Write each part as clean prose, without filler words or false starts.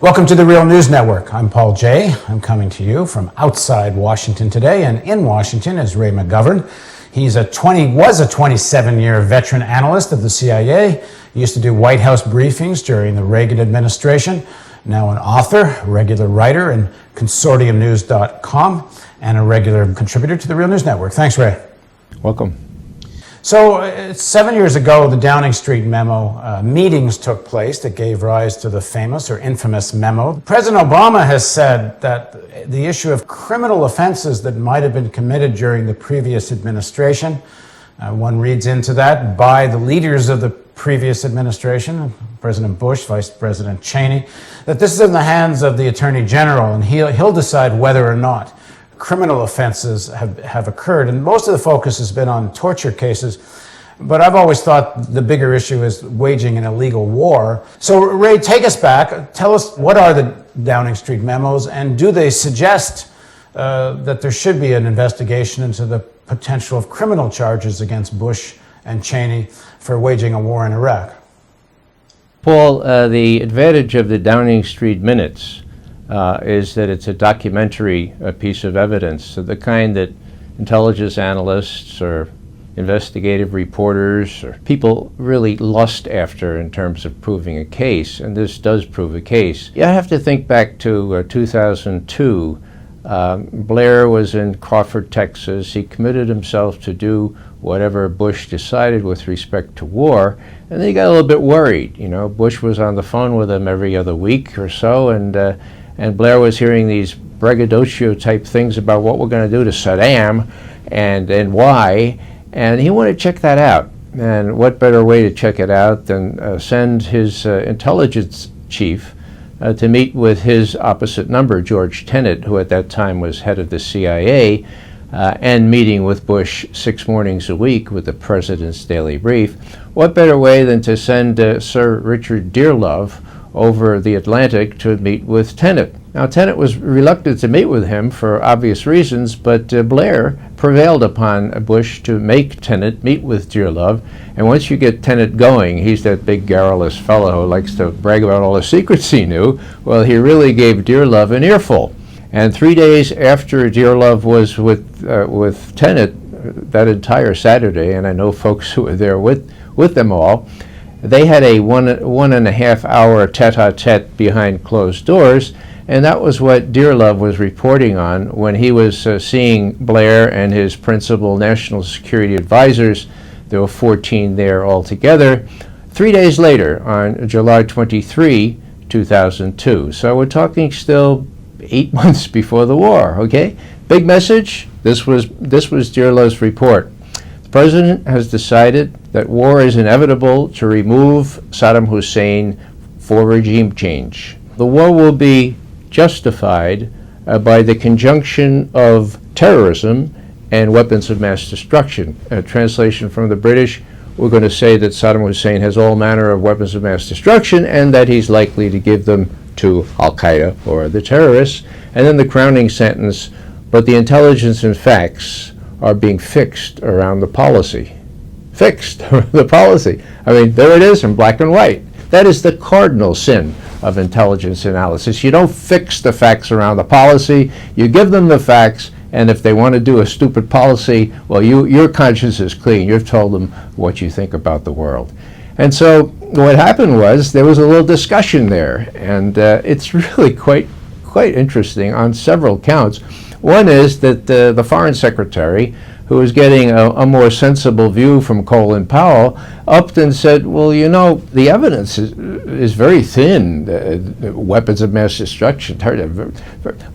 Welcome to the Real News Network. I'm Paul Jay. I'm coming to you from outside Washington today, and in Washington is Ray McGovern. Was a 27-year veteran analyst of the CIA. He used to do White House briefings during the Reagan administration. Now an author, regular writer in consortiumnews.com, and a regular contributor to the Real News Network. Thanks, Ray. Welcome. So 7 years ago, the Downing Street memo meetings took place that gave rise to the famous or infamous memo. President Obama has said that the issue of criminal offenses that might have been committed during the previous administration, one reads into that, by the leaders of the previous administration, President Bush, Vice President Cheney, that this is in the hands of the Attorney General, and he'll decide whether or not criminal offenses have occurred. And most of the focus has been on torture cases, but I've always thought the bigger issue is waging an illegal war. So Ray, take us back. Tell us, what are the Downing Street memos, and do they suggest that there should be an investigation into the potential of criminal charges against Bush and Cheney for waging a war in Iraq? Paul, the advantage of the Downing Street minutes is that it's a documentary piece of evidence, the kind that intelligence analysts or investigative reporters or people really lust after in terms of proving a case, and this does prove a case. You have to think back to 2002. Blair was in Crawford, Texas. He committed himself to do whatever Bush decided with respect to war, and then he got a little bit worried. You know, Bush was on the phone with him every other week or so, and Blair was hearing these braggadocio-type things about what we're going to do to Saddam and why, and he wanted to check that out. And what better way to check it out than send his intelligence chief to meet with his opposite number, George Tenet, who at that time was head of the CIA, and meeting with Bush 6 mornings a week with the president's daily brief. What better way than to send Sir Richard Dearlove over the Atlantic to meet with Tenet. Now, Tenet was reluctant to meet with him for obvious reasons, but Blair prevailed upon Bush to make Tenet meet with Dearlove. And once you get Tenet going, he's that big garrulous fellow who likes to brag about all the secrets he knew. Well, he really gave Dearlove an earful. And 3 days after Dearlove was with Tenet, that entire Saturday, and I know folks who were there with them all, they had a one and a half hour tete-a-tete behind closed doors, and that was what Dearlove was reporting on when he was seeing Blair and his principal national security advisors. There were 14 there altogether. 3 days later, on July 23, 2002. So we're talking still 8 months before the war, okay? Big message, this was Dearlove's report. The president has decided that war is inevitable to remove Saddam Hussein for regime change. The war will be justified by the conjunction of terrorism and weapons of mass destruction. A translation from the British, we're going to say that Saddam Hussein has all manner of weapons of mass destruction and that he's likely to give them to Al-Qaeda or the terrorists. And then the crowning sentence, but the intelligence and facts are being fixed around the policy. Fixed the policy. I mean, there it is in black and white. That is the cardinal sin of intelligence analysis. You don't fix the facts around the policy. You give them the facts, and if they want to do a stupid policy, well, your conscience is clean. You've told them what you think about the world. And so what happened was there was a little discussion there, and it's really quite interesting on several counts. One is that the foreign secretary, who was getting a more sensible view from Colin Powell, upped and said, well, you know, the evidence is very thin, weapons of mass destruction.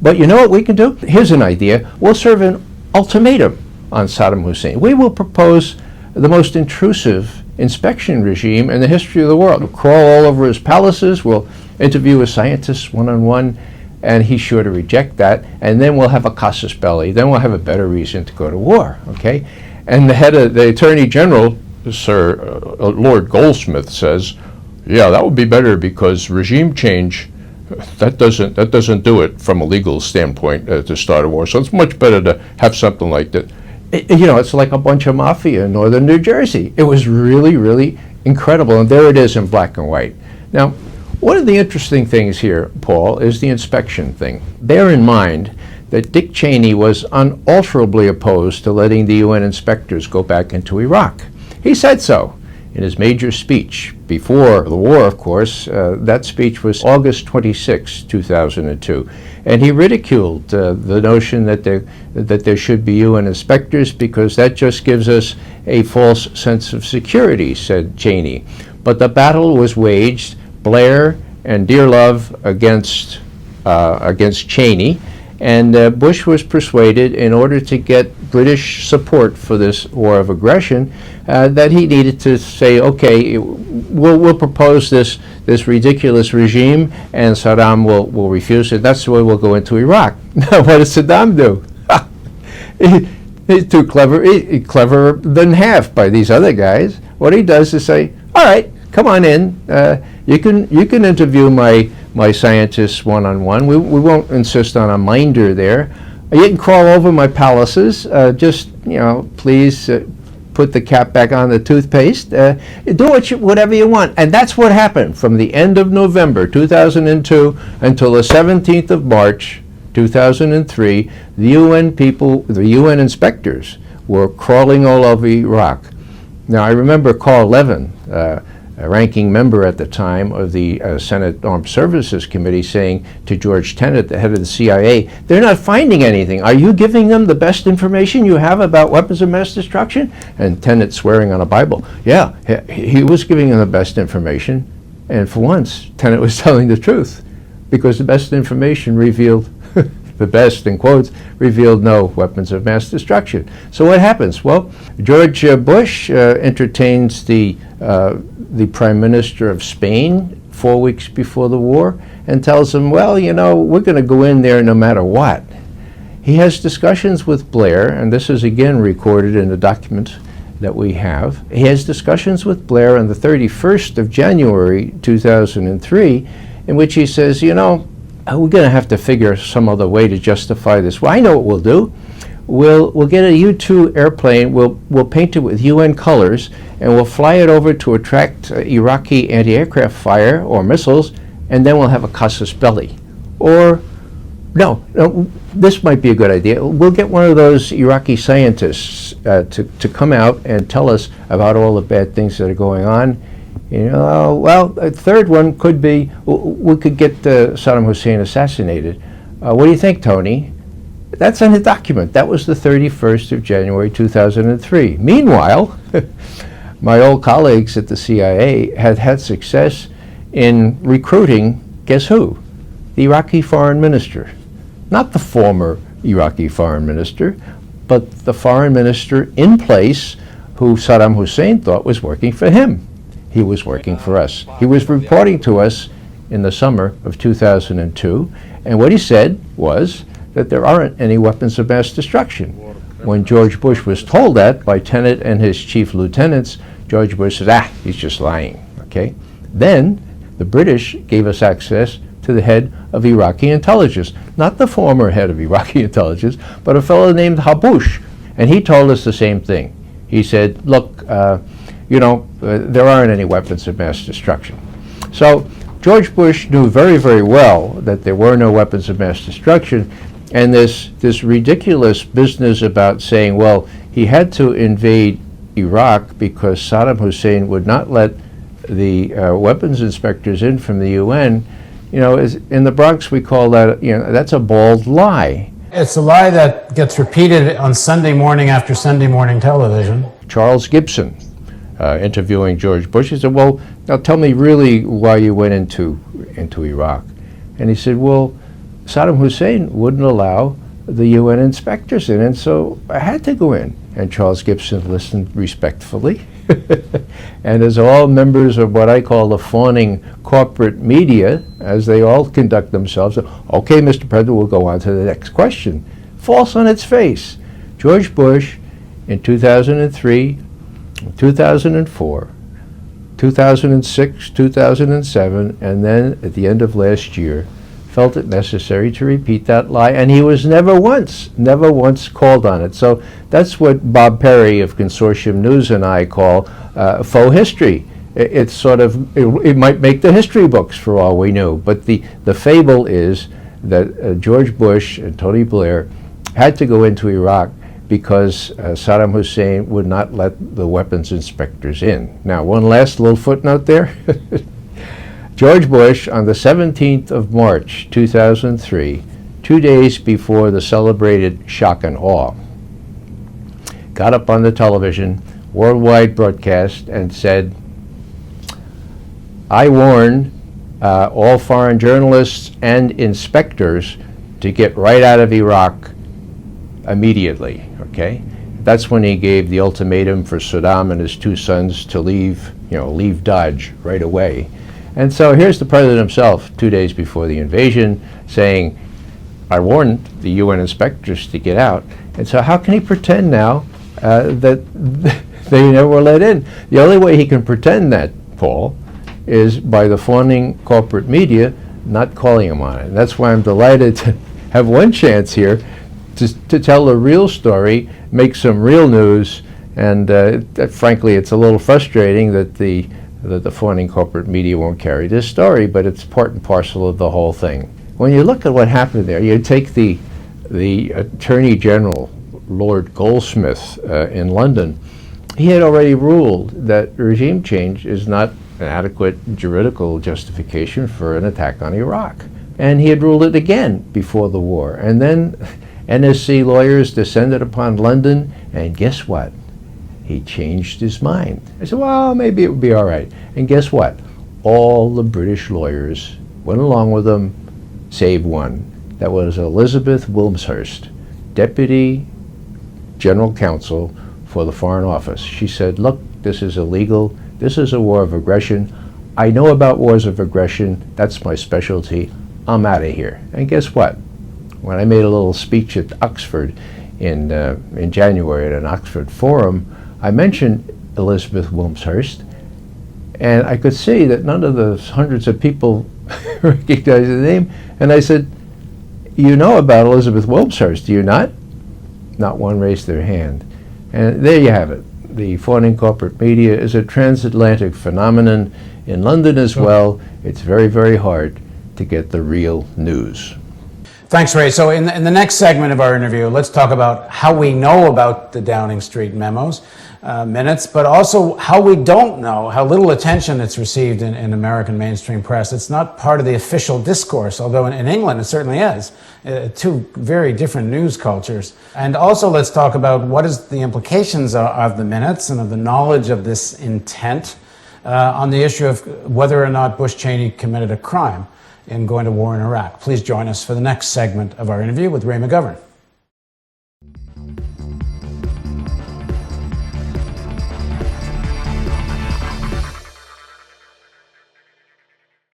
But you know what we can do? Here's an idea. We'll serve an ultimatum on Saddam Hussein. We will propose the most intrusive inspection regime in the history of the world. We'll crawl all over his palaces. We'll interview his scientists one-on-one. And he's sure to reject that, and then we'll have a casus belli. Then we'll have a better reason to go to war, okay? And the head of the Attorney General, Sir Lord Goldsmith, says, yeah, that would be better because regime change, that doesn't do it from a legal standpoint to start a war. So it's much better to have something like that. It's like a bunch of mafia in northern New Jersey. It was really, really incredible, and there it is in black and white. Now, One of the interesting things here, Paul, is the inspection thing. Bear in mind that Dick Cheney was unalterably opposed to letting the UN inspectors go back into Iraq. He said so in his major speech before the war, of course. That speech was August 26, 2002. And he ridiculed the notion that there should be UN inspectors because that just gives us a false sense of security, said Cheney. But the battle was waged, Blair and Dearlove against Cheney, and Bush was persuaded, in order to get British support for this war of aggression, that he needed to say, okay, we'll propose this ridiculous regime, and Saddam will refuse it. That's the way we'll go into Iraq. Now, what does Saddam do? He's too clever, cleverer than half by these other guys. What he does is say, all right, come on in. You can interview my scientists one-on-one. We won't insist on a minder there. You can crawl over my palaces. Just, please put the cap back on the toothpaste. Do whatever you want. And that's what happened from the end of November 2002 until the 17th of March 2003. The UN inspectors were crawling all over Iraq. Now, I remember Carl Levin, a ranking member at the time of the Senate Armed Services Committee, saying to George Tenet, the head of the CIA, they're not finding anything. Are you giving them the best information you have about weapons of mass destruction? And Tenet, swearing on a Bible, yeah, he was giving them the best information. And for once, Tenet was telling the truth, because the best information revealed, the best, in quotes, revealed no weapons of mass destruction. So what happens? Well, George Bush entertains the Prime Minister of Spain 4 weeks before the war and tells him, well, we're going to go in there no matter what. He has discussions with Blair, and this is again recorded in the document that we have. He has discussions with Blair on the 31st of January 2003, in which he says, we're going to have to figure some other way to justify this. Well, I know what we'll do. We'll get a U-2 airplane, we'll paint it with UN colors, and we'll fly it over to attract Iraqi anti-aircraft fire or missiles, and then we'll have a casus belli. Or, no, this might be a good idea. We'll get one of those Iraqi scientists to come out and tell us about all the bad things that are going on. Well, a third one could be, we could get Saddam Hussein assassinated. What do you think, Tony? That's in the document. That was the 31st of January 2003. Meanwhile, my old colleagues at the CIA had success in recruiting, guess who? The Iraqi foreign minister. Not the former Iraqi foreign minister, but the foreign minister in place who Saddam Hussein thought was working for him. He was working for us. He was reporting to us in the summer of 2002, and what he said was that there aren't any weapons of mass destruction. When George Bush was told that by Tenet and his chief lieutenants, George Bush said, he's just lying, okay? Then the British gave us access to the head of Iraqi intelligence, not the former head of Iraqi intelligence, but a fellow named Haboush, and he told us the same thing. He said, look, there aren't any weapons of mass destruction. So George Bush knew very, very well that there were no weapons of mass destruction, and this ridiculous business about saying, well, he had to invade Iraq because Saddam Hussein would not let the weapons inspectors in from the UN, in the Bronx we call that, that's a bald lie. It's a lie that gets repeated on Sunday morning after Sunday morning television. Charles Gibson, interviewing George Bush, he said, well, now tell me really why you went into Iraq. And he said, well, Saddam Hussein wouldn't allow the UN inspectors in, and so I had to go in. And Charles Gibson listened respectfully. And as all members of what I call the fawning corporate media, as they all conduct themselves, okay, Mr. President, we'll go on to the next question. False on its face. George Bush in 2003, 2004, 2006, 2007, and then at the end of last year, felt it necessary to repeat that lie, and he was never once called on it. So that's what Bob Perry of Consortium News and I call faux history. It's sort of, it might make the history books for all we knew, but the fable is that George Bush and Tony Blair had to go into Iraq because Saddam Hussein would not let the weapons inspectors in. Now, one last little footnote there. George Bush, on the 17th of March, 2003, 2 days before the celebrated shock and awe, got up on the television, worldwide broadcast, and said, I warn all foreign journalists and inspectors to get right out of Iraq immediately, okay? That's when he gave the ultimatum for Saddam and his two sons to leave, leave Dodge right away. And so here's the president himself, 2 days before the invasion, saying, I warned the UN inspectors to get out. And so how can he pretend now that they never were let in? The only way he can pretend that, Paul, is by the fawning corporate media not calling him on it. And that's why I'm delighted to have one chance here to tell the real story, make some real news, and frankly, it's a little frustrating that the fawning corporate media won't carry this story, but it's part and parcel of the whole thing. When you look at what happened there, you take the Attorney General, Lord Goldsmith, in London. He had already ruled that regime change is not an adequate juridical justification for an attack on Iraq. And he had ruled it again before the war. And then NSC lawyers descended upon London, and guess what? He changed his mind. I said, well, maybe it would be all right. And guess what? All the British lawyers went along with him, save one. That was Elizabeth Wilmshurst, Deputy General Counsel for the Foreign Office. She said, look, this is illegal. This is a war of aggression. I know about wars of aggression. That's my specialty. I'm out of here. And guess what? When I made a little speech at Oxford in January at an Oxford forum, I mentioned Elizabeth Wilmshurst, and I could see that none of the hundreds of people recognized the name. And I said, you know about Elizabeth Wilmshurst, do you not? Not one raised their hand. And there you have it. The fawning corporate media is a transatlantic phenomenon. In London as well, it's very, very hard to get the real news. Thanks, Ray. So in the next segment of our interview, let's talk about how we know about the Downing Street memos, minutes, but also how we don't know, how little attention it's received in American mainstream press. It's not part of the official discourse, although in England it certainly is. Two very different news cultures. And also let's talk about what is the implications of the minutes and of the knowledge of this intent on the issue of whether or not Bush-Cheney committed a crime in going to war in Iraq. Please join us for the next segment of our interview with Ray McGovern.